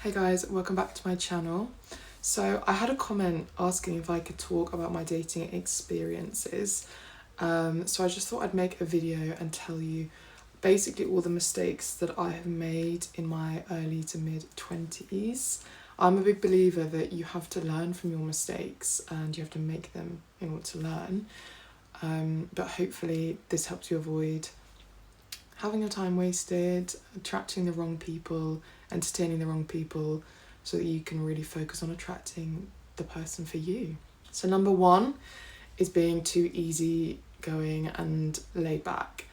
Hey guys, welcome back to my channel. So I had a comment asking if I could talk about my dating experiences. So I just thought I'd make a video and tell you basically all the mistakes that I have made in my early to mid 20s. I'm a big believer that you have to learn from your mistakes and you have to make them in order to learn. But hopefully this helps you avoid having your time wasted, attracting the wrong people, entertaining the wrong people, so that you can really focus on attracting the person for you. So number one is being too easygoing and laid back,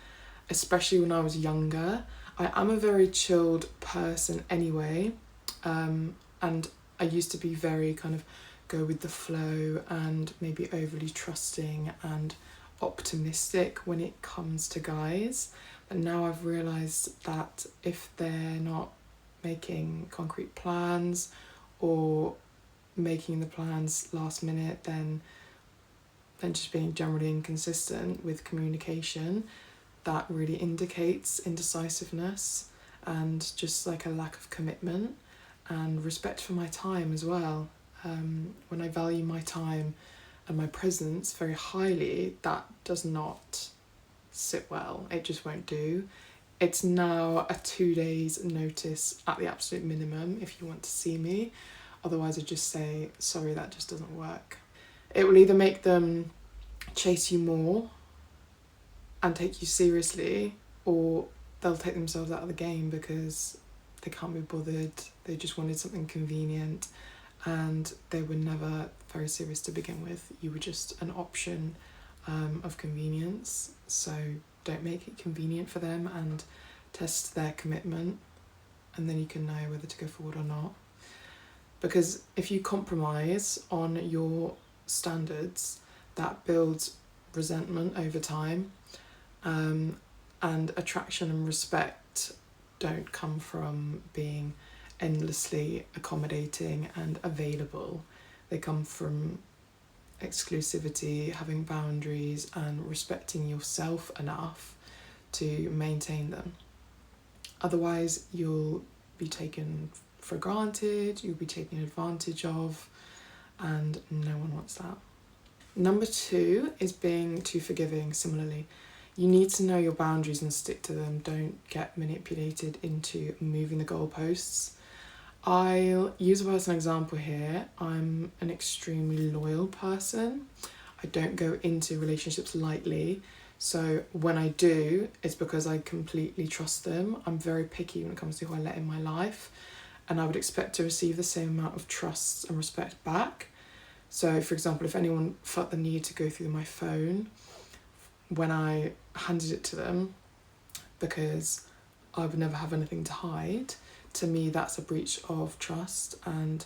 especially when I was younger. I am a very chilled person anyway, and I used to be very kind of go with the flow and maybe overly trusting and optimistic when it comes to guys. But now I've realised that if they're not making concrete plans or making the plans last minute, then just being generally inconsistent with communication, that really indicates indecisiveness and just like a lack of commitment and respect for my time as well. When I value my time and my presence very highly, that does not sit well. It just won't do. It's now a 2 days notice at the absolute minimum if you want to see me. Otherwise I just say, sorry, that just doesn't work. It will either make them chase you more and take you seriously, or they'll take themselves out of the game because they can't be bothered. They just wanted something convenient and they were never very serious to begin with. You were just an option of convenience. So don't make it convenient for them and test their commitment, and then you can know whether to go forward or not. Because if you compromise on your standards, that builds resentment over time, and attraction and respect don't come from being endlessly accommodating and available. They come from exclusivity, having boundaries and respecting yourself enough to maintain them. Otherwise you'll be taken for granted, you'll be taken advantage of, and no one wants that. Number two is being too forgiving. Similarly, you need to know your boundaries and stick to them. Don't get manipulated into moving the goalposts. I'll use a personal example here. I'm an extremely loyal person. I don't go into relationships lightly. So when I do, it's because I completely trust them. I'm very picky when it comes to who I let in my life, and I would expect to receive the same amount of trust and respect back. So for example, if anyone felt the need to go through my phone when I handed it to them because I would never have anything to hide, to me that's a breach of trust, and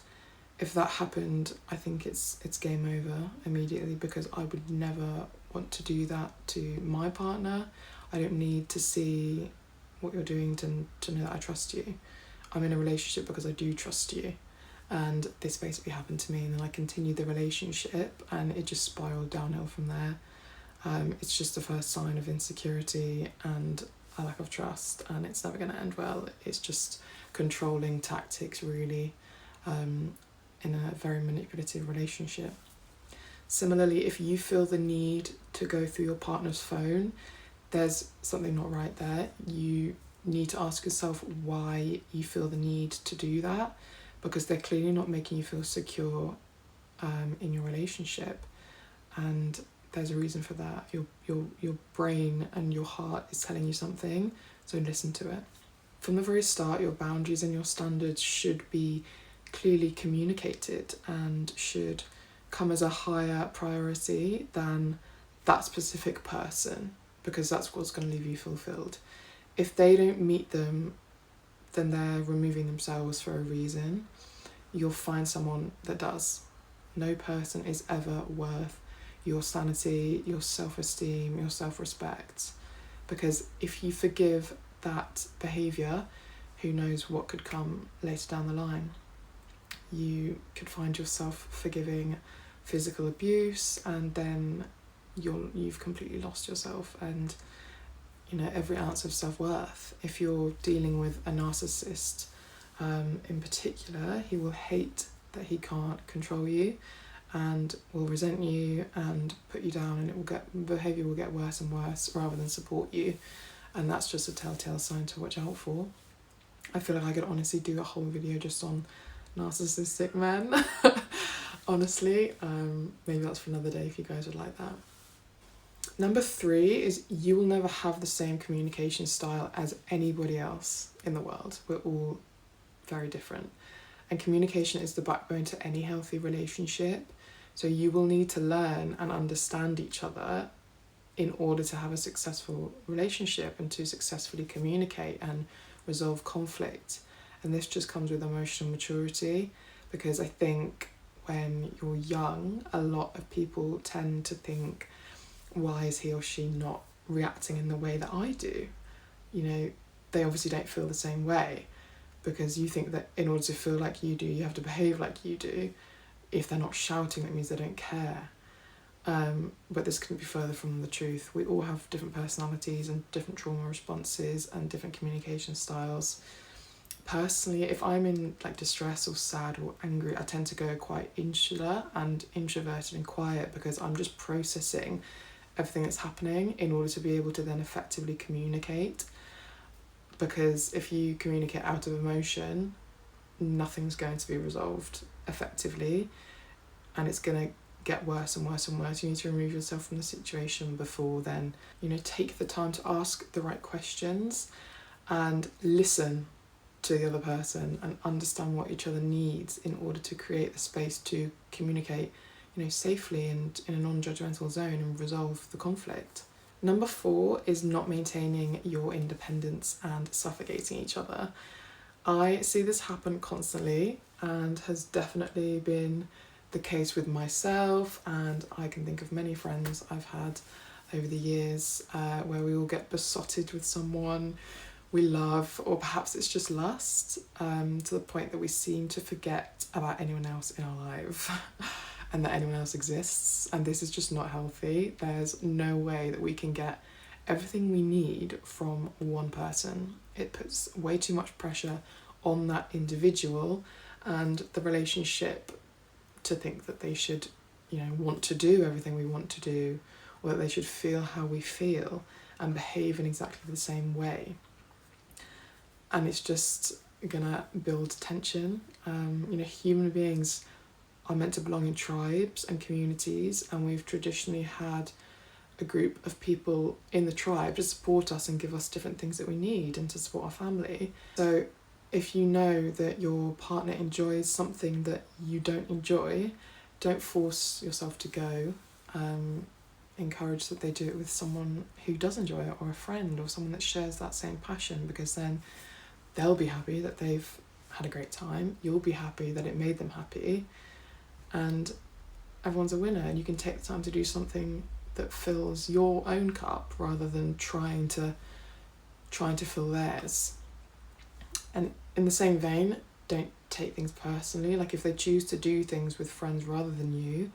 if that happened, I think it's game over immediately, because I would never want to do that to my partner. I don't need to see what you're doing to know that I trust you. I'm in a relationship because I do trust you, and this basically happened to me, and then I continued the relationship and it just spiraled downhill from there. It's just the first sign of insecurity and a lack of trust, and it's never going to end well. It's just controlling tactics, really, in a very manipulative relationship. Similarly, if you feel the need to go through your partner's phone, there's something not right there. You need to ask yourself why you feel the need to do that, because they're clearly not making you feel secure in your relationship, and there's a reason for that. Your brain and your heart is telling you something, so listen to it. From the very start, your boundaries and your standards should be clearly communicated and should come as a higher priority than that specific person, because that's what's going to leave you fulfilled. If they don't meet them, then they're removing themselves for a reason. You'll find someone that does. No person is ever worth your sanity, your self-esteem, your self-respect, because if you forgive that behaviour, who knows what could come later down the line. You could find yourself forgiving physical abuse, and then you've completely lost yourself and every ounce of self-worth. If you're dealing with a narcissist, In particular, he will hate that he can't control you and will resent you and put you down, and behaviour will get worse and worse rather than support you. And that's just a telltale sign to watch out for. I feel like I could honestly do a whole video just on narcissistic men. Honestly, maybe that's for another day if you guys would like that. Number 3 is you will never have the same communication style as anybody else in the world. We're all very different. And communication is the backbone to any healthy relationship. So you will need to learn and understand each other in order to have a successful relationship and to successfully communicate and resolve conflict. And this just comes with emotional maturity, because I think when you're young, a lot of people tend to think, why is he or she not reacting in the way that I do? You know, they obviously don't feel the same way, because you think that in order to feel like you do, you have to behave like you do. If they're not shouting, that means they don't care. But this couldn't be further from the truth. We all have different personalities and different trauma responses and different communication styles. Personally, if I'm in like distress or sad or angry, I tend to go quite insular and introverted and quiet, because I'm just processing everything that's happening in order to be able to then effectively communicate. Because if you communicate out of emotion, nothing's going to be resolved effectively, and it's going to get worse and worse and worse. You need to remove yourself from the situation before then. You know, take the time to ask the right questions and listen to the other person and understand what each other needs in order to create the space to communicate, you know, safely and in a non-judgmental zone and resolve the conflict. Number 4 is not maintaining your independence and suffocating each other. I see this happen constantly and has definitely been the case with myself, and I can think of many friends I've had over the years where we all get besotted with someone we love, or perhaps it's just lust, to the point that we seem to forget about anyone else in our life and that anyone else exists, and this is just not healthy. There's no way that we can get everything we need from one person. It puts way too much pressure on that individual and the relationship to think that they should, you know, want to do everything we want to do, or that they should feel how we feel and behave in exactly the same way. And it's just gonna build tension. You know, human beings are meant to belong in tribes and communities, and we've traditionally had a group of people in the tribe to support us and give us different things that we need and to support our family. So if you know that your partner enjoys something that you don't enjoy, don't force yourself to go. Encourage that they do it with someone who does enjoy it, or a friend, or someone that shares that same passion, because then they'll be happy that they've had a great time, you'll be happy that it made them happy, and everyone's a winner. And you can take the time to do something that fills your own cup rather than trying to fill theirs. And in the same vein, don't take things personally. Like if they choose to do things with friends rather than you,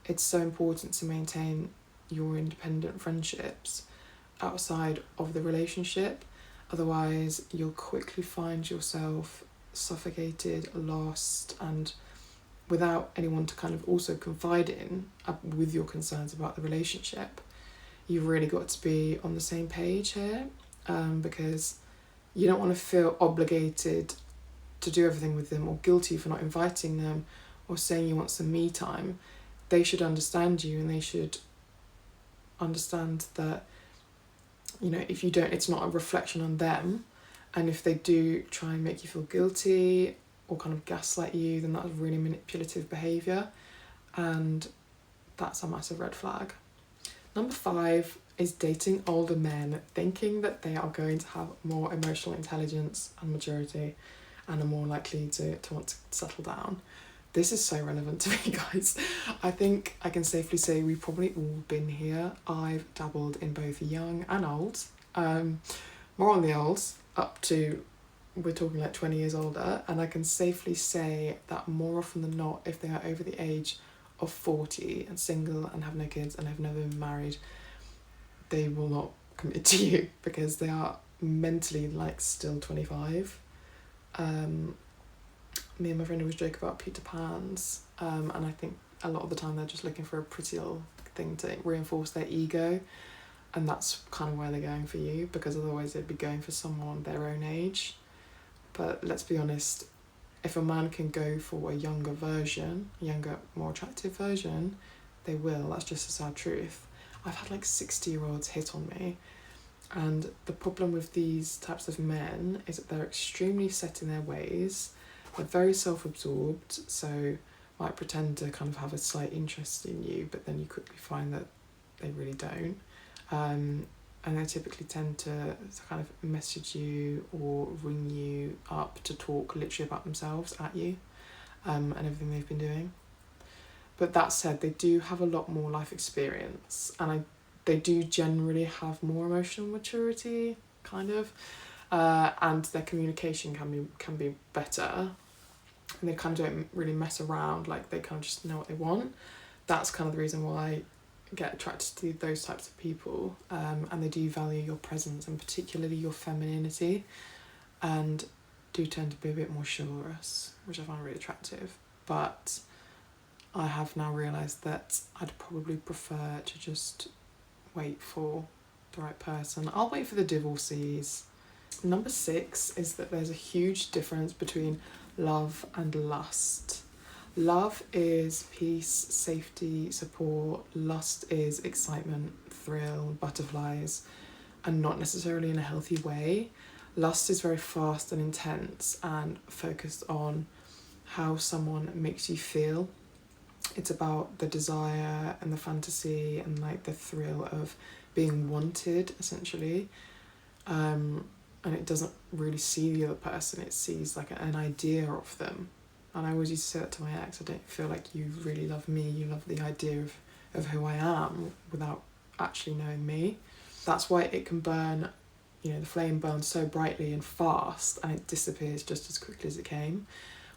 it's so important to maintain your independent friendships outside of the relationship. Otherwise, you'll quickly find yourself suffocated, lost, and without anyone to kind of also confide in with your concerns about the relationship. You've really got to be on the same page here, because you don't want to feel obligated to do everything with them, or guilty for not inviting them, or saying you want some me time. They should understand you, and they should understand that, you know, if you don't, it's not a reflection on them. And if they do try and make you feel guilty or kind of gaslight you, then that's really manipulative behaviour, and that's a massive red flag. Number 5 is dating older men thinking that they are going to have more emotional intelligence and maturity and are more likely to want to settle down. This is so relevant to me, guys. I think I can safely say we've probably all been here. I've dabbled in both young and old. More on the old, up to, we're talking like 20 years older, and I can safely say that more often than not, if they are over the age of 40 and single and have no kids and have never been married, they will not commit to you, because they are mentally like still 25. Me and my friend always joke about Peter Pans, and I think a lot of the time they're just looking for a pretty little thing to reinforce their ego, and that's kind of where they're going for you, because otherwise they'd be going for someone their own age. But let's be honest, if a man can go for a younger version, younger, more attractive version, they will. That's just a sad truth. I've had like 60-year-olds hit on me, and the problem with these types of men is that they're extremely set in their ways. They're very self-absorbed, so might pretend to kind of have a slight interest in you, but then you quickly find that they really don't. And they typically tend to kind of message you or ring you up to talk literally about themselves at you, and everything they've been doing. But that said, they do have a lot more life experience, and they do generally have more emotional maturity, kind of, and their communication can be better, and they kind of don't really mess around, like they kind of just know what they want. That's kind of the reason why I get attracted to those types of people, and they do value your presence, and particularly your femininity, and do tend to be a bit more chivalrous, which I find really attractive. But I have now realised that I'd probably prefer to just wait for the right person. I'll wait for the divorcees. Number 6 is that there's a huge difference between love and lust. Love is peace, safety, support. Lust is excitement, thrill, butterflies, and not necessarily in a healthy way. Lust is very fast and intense and focused on how someone makes you feel. It's about the desire and the fantasy and like the thrill of being wanted, essentially. And it doesn't really see the other person, it sees like an idea of them. And I always used to say that to my ex: I don't feel like you really love me, you love the idea of who I am without actually knowing me. That's why it can burn, the flame burns so brightly and fast, and it disappears just as quickly as it came.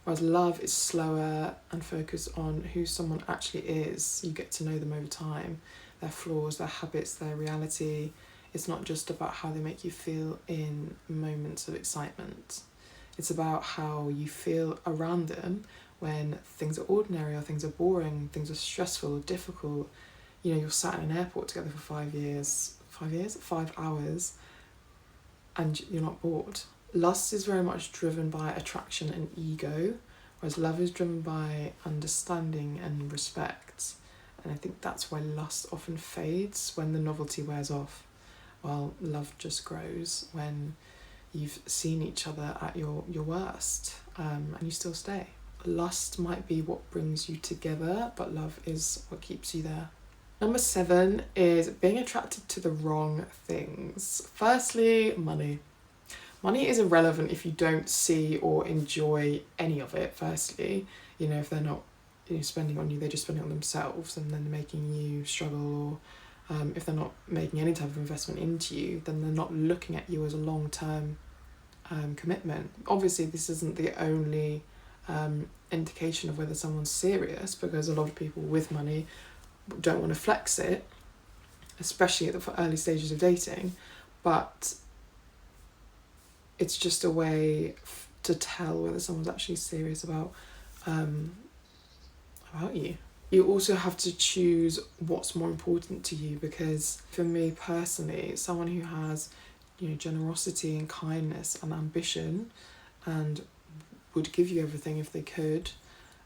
Whereas love is slower and focused on who someone actually is. You get to know them over time, their flaws, their habits, their reality. It's not just about how they make you feel in moments of excitement. It's about how you feel around them when things are ordinary or things are boring, things are stressful or difficult. You're sat in an airport together for 5 hours, and you're not bored. Lust is very much driven by attraction and ego, whereas love is driven by understanding and respect. And I think that's why lust often fades when the novelty wears off, while love just grows when you've seen each other at your worst, and you still stay. Lust might be what brings you together, but love is what keeps you there. Number 7 is being attracted to the wrong things. Firstly, money. Money is irrelevant if you don't see or enjoy any of it, firstly. If they're not spending on you, they're just spending on themselves and then making you struggle, or if they're not making any type of investment into you, then they're not looking at you as a long-term commitment. Obviously, this isn't the only indication of whether someone's serious, because a lot of people with money don't want to flex it, especially at the early stages of dating, but it's just a way to tell whether someone's actually serious about you. You also have to choose what's more important to you, because for me personally, someone who has generosity and kindness and ambition and would give you everything if they could,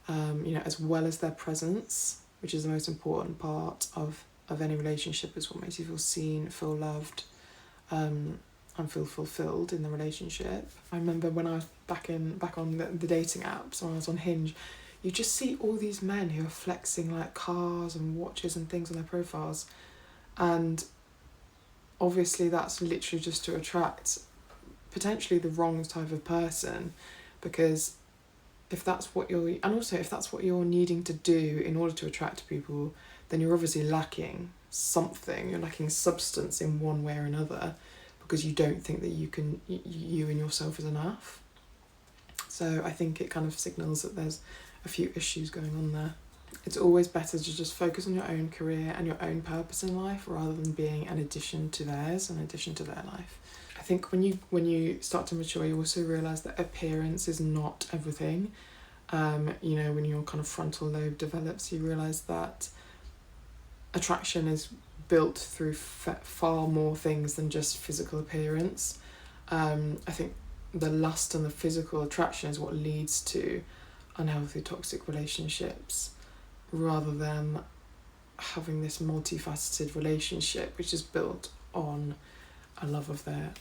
as well as their presence, which is the most important part of any relationship. Is what makes you feel seen, feel loved, and feel fulfilled in the relationship. I remember when I was back on the dating apps, when I was on Hinge, you just see all these men who are flexing like cars and watches and things on their profiles, and obviously that's literally just to attract potentially the wrong type of person, because if that's what you're needing to do in order to attract people, then you're obviously lacking something. You're lacking substance in one way or another, because you don't think that you and yourself is enough. So I think it kind of signals that there's a few issues going on there. It's always better to just focus on your own career and your own purpose in life, rather than being an addition to theirs, an addition to their life. I think when you start to mature, you also realise that appearance is not everything. You know, when your kind of frontal lobe develops, you realise that attraction is built through far more things than just physical appearance. I think the lust and the physical attraction is what leads to unhealthy, toxic relationships, rather than having this multifaceted relationship which is built on a love of their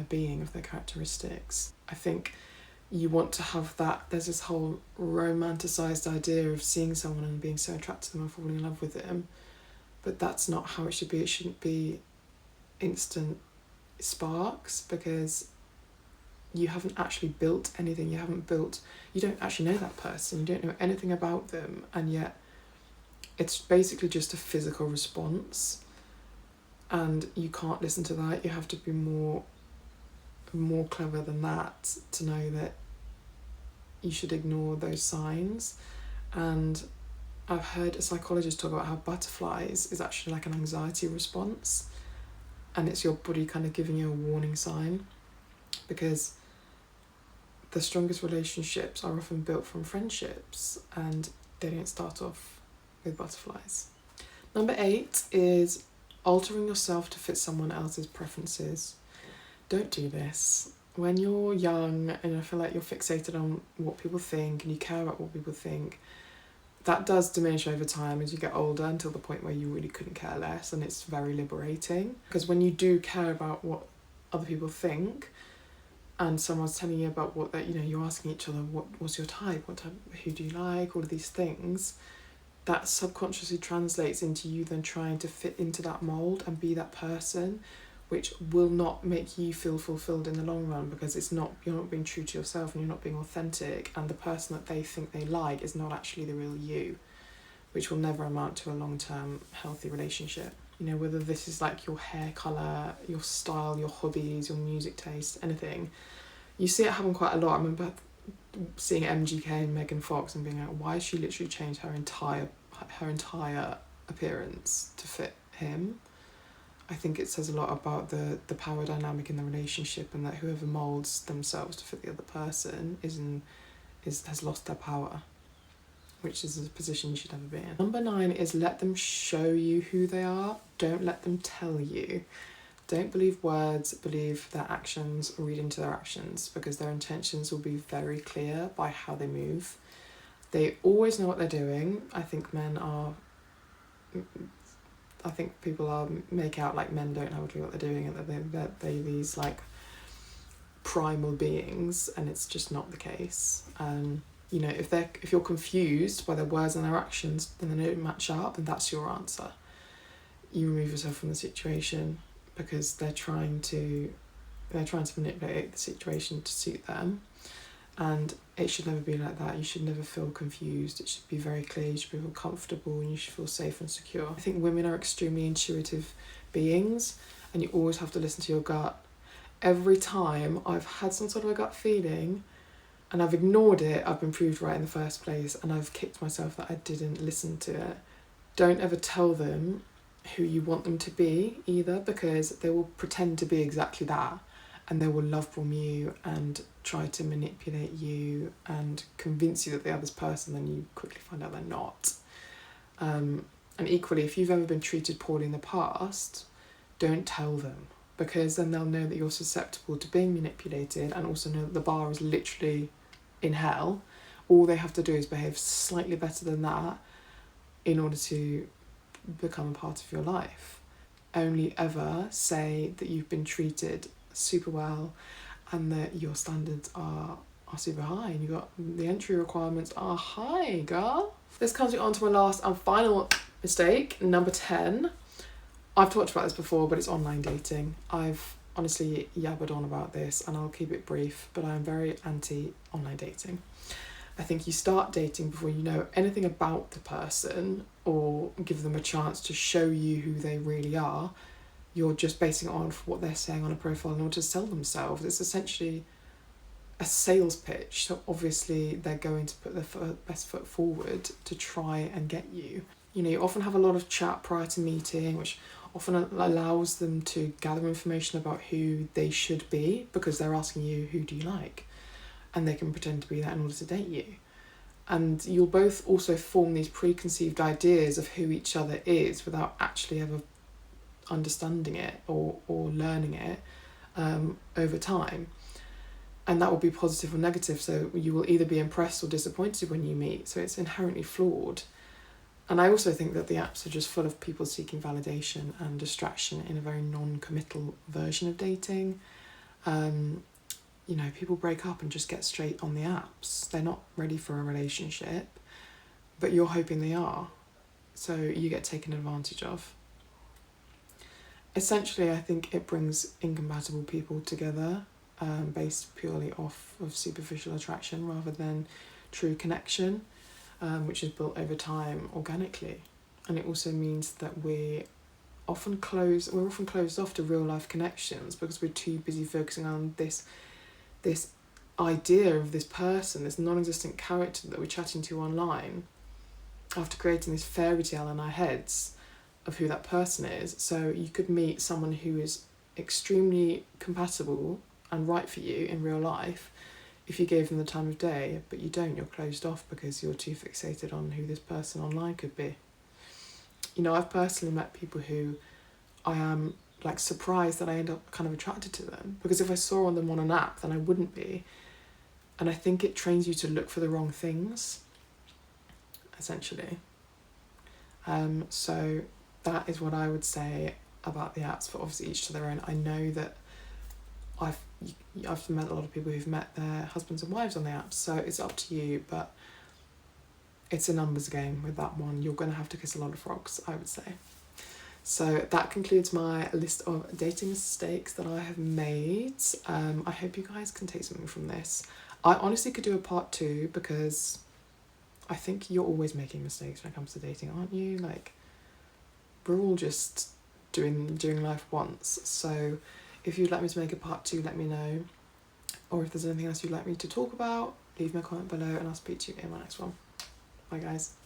being, of their characteristics. I think you want to have that. There's this whole romanticized idea of seeing someone and being so attracted to them and falling in love with them, but that's not how it should be. It shouldn't be instant sparks, because you haven't actually built anything. You don't actually know that person, you don't know anything about them, and yet it's basically just a physical response, and you can't listen to that. You have to be more clever than that to know that you should ignore those signs. And I've heard a psychologist talk about how butterflies is actually like an anxiety response, and it's your body kind of giving you a warning sign, because the strongest relationships are often built from friendships, and they don't start off with butterflies. Number 8 is altering yourself to fit someone else's preferences. Don't do this. When you're young and I feel like you're fixated on what people think and you care about what people think, that does diminish over time as you get older, until the point where you really couldn't care less, and it's very liberating. Because when you do care about what other people think, and someone's telling you about what that, you know, you're asking each other, what's your type, who do you like, all of these things, that subconsciously translates into you then trying to fit into that mould and be that person, which will not make you feel fulfilled in the long run, because you're not being true to yourself and you're not being authentic, and the person that they think they like is not actually the real you, which will never amount to a long-term healthy relationship. You know, whether this is like your hair colour, your style, your hobbies, your music taste, anything, you see it happen quite a lot. I remember seeing MGK and Megan Fox and being like, why has she literally changed her entire appearance to fit him? I think it says a lot about the power dynamic in the relationship, and that whoever moulds themselves to fit the other person has lost their power, which is a position you should never be in. Number 9 is let them show you who they are. Don't let them tell you. Don't believe words, believe their actions, or read into their actions, because their intentions will be very clear by how they move. They always know what they're doing. I think people make out like men don't have a clue what they're doing, and that they're these like primal beings, and it's just not the case. You know, if you're confused by their words and their actions, then they don't match up, then that's your answer. You remove yourself from the situation, because they're trying to manipulate the situation to suit them, and it should never be like that. You should never feel confused. It should be very clear. You should feel comfortable, and you should feel safe and secure. I think women are extremely intuitive beings, and you always have to listen to your gut. Every time I've had some sort of a gut feeling and I've ignored it, I've been proved right in the first place, and I've kicked myself that I didn't listen to it. Don't ever tell them who you want them to be either, because they will pretend to be exactly that, and they will love bomb you and try to manipulate you and convince you that they're this person, then you quickly find out they're not. And equally, if you've ever been treated poorly in the past, don't tell them, because then they'll know that you're susceptible to being manipulated, and also know that the bar is literally in hell. All they have to do is behave slightly better than that in order to become a part of your life. Only ever say that you've been treated super well and that your standards are super high, and the entry requirements are high, girl. This comes on to my last and final mistake, number 10. I've talked about this before, but it's online dating. I've honestly yabbered on about this, and I'll keep it brief, but I'm very anti online dating. I think you start dating before you know anything about the person or give them a chance to show you who they really are. You're just basing it on what they're saying on a profile in order to sell themselves. It's essentially a sales pitch. So obviously they're going to put their best foot forward to try and get you. You know, you often have a lot of chat prior to meeting, which often allows them to gather information about who they should be, because they're asking you, who do you like? And they can pretend to be that in order to date you. And you'll both also form these preconceived ideas of who each other is without actually ever understanding it or learning it over time. And that will be positive or negative. So you will either be impressed or disappointed when you meet. So it's inherently flawed. And I also think that the apps are just full of people seeking validation and distraction in a very non-committal version of dating. You know, people break up and just get straight on the apps. They're not ready for a relationship, but you're hoping they are. So you get taken advantage of. Essentially, I think it brings incompatible people together, based purely off of superficial attraction rather than true connection, which is built over time organically. And it also means that we're often closed off to real life connections because we're too busy focusing on this idea of this person, this non-existent character that we're chatting to online, after creating this fairy tale in our heads of who that person is. So you could meet someone who is extremely compatible and right for you in real life if you gave them the time of day, but you don't. You're closed off because you're too fixated on who this person online could be. You know, I've personally met people who I am like surprised that I end up kind of attracted to them, because if I saw them on an app then I wouldn't be. And I think it trains you to look for the wrong things, essentially. So that is what I would say about the apps, but obviously each to their own. I know that I've met a lot of people who've met their husbands and wives on the apps, so it's up to you, but it's a numbers game with that one. You're going to have to kiss a lot of frogs, I would say. So that concludes my list of dating mistakes that I have made. I hope you guys can take something from this. I honestly could do a part 2 because I think you're always making mistakes when it comes to dating, aren't you? Like, we're all just doing life once. So if you'd like me to make a part 2, let me know. Or if there's anything else you'd like me to talk about, leave me a comment below and I'll speak to you in my next one. Bye guys.